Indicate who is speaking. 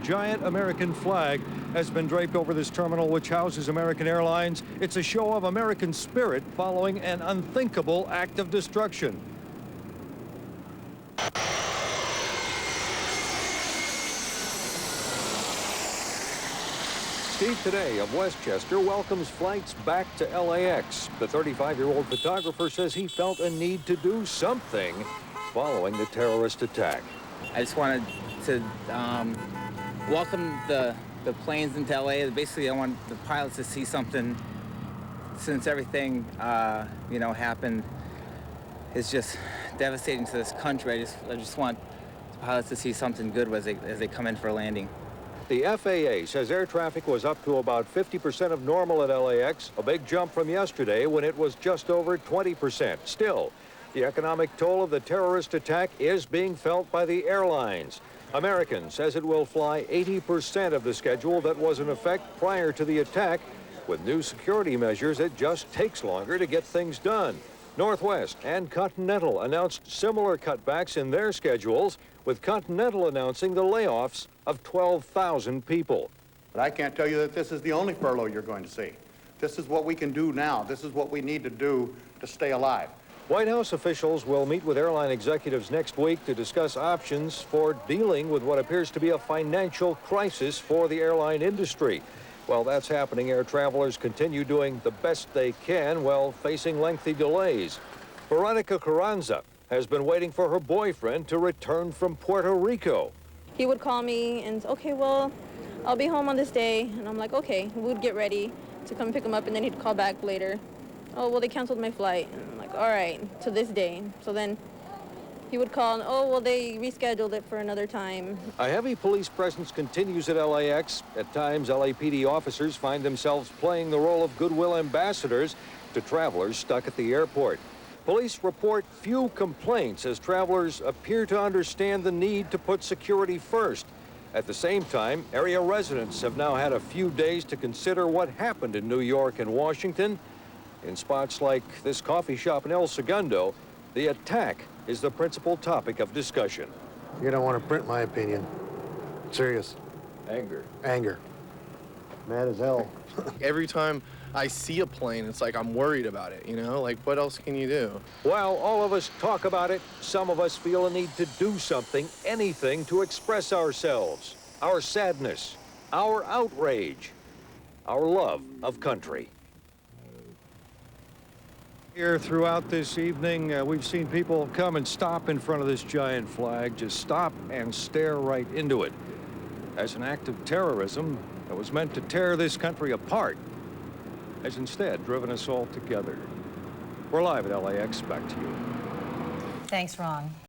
Speaker 1: Giant American flag has been draped over this terminal, which houses American Airlines. It's a show of American spirit following an unthinkable act of destruction. Steve Today of Westchester welcomes flights back to LAX. The 35-year-old photographer says he felt a need to do something following the terrorist attack.
Speaker 2: I just wanted to welcome the planes into LA. Basically, I want the pilots to see something, since everything happened is just devastating to this country. I just want the pilots to see something good as they come in for a landing.
Speaker 1: The FAA says air traffic was up to about 50% of normal at LAX, a big jump from yesterday when it was just over 20%. Still, the economic toll of the terrorist attack is being felt by the airlines. American says it will fly 80% of the schedule that was in effect prior to the attack. With new security measures, it just takes longer to get things done. Northwest and Continental announced similar cutbacks in their schedules, with Continental announcing the layoffs of 12,000 people.
Speaker 3: But I can't tell you that this is the only furlough you're going to see. This is what we can do now. This is what we need to do to stay alive.
Speaker 1: White House officials will meet with airline executives next week to discuss options for dealing with what appears to be a financial crisis for the airline industry. While that's happening, air travelers continue doing the best they can while facing lengthy delays. Veronica Carranza has been waiting for her boyfriend to return from Puerto Rico.
Speaker 4: He would call me and, okay, well, I'll be home on this day. And I'm like, okay. We would get ready to come pick him up, and then he'd call back later. Oh, well, they canceled my flight. And I'm like, all right, to this day. So then he would call, and, oh, well, they rescheduled it for another time.
Speaker 1: A heavy police presence continues at LAX. At times, LAPD officers find themselves playing the role of goodwill ambassadors to travelers stuck at the airport. Police report few complaints as travelers appear to understand the need to put security first. At the same time, area residents have now had a few days to consider what happened in New York and Washington. In spots like this coffee shop in El Segundo, the attack is the principal topic of discussion.
Speaker 5: You don't want to print my opinion. Serious.
Speaker 1: Anger.
Speaker 5: Anger. Mad as hell.
Speaker 6: Every time I see a plane, it's like I'm worried about it, you know? Like, what else can you do?
Speaker 1: While all of us talk about it, some of us feel a need to do something, anything to express ourselves, our sadness, our outrage, our love of country. Here throughout this evening, we've seen people come and stop in front of this giant flag, just stop and stare right into it, as an act of terrorism that was meant to tear this country apart has instead driven us all together. We're live at LAX. Back to you.
Speaker 7: Thanks, Ron.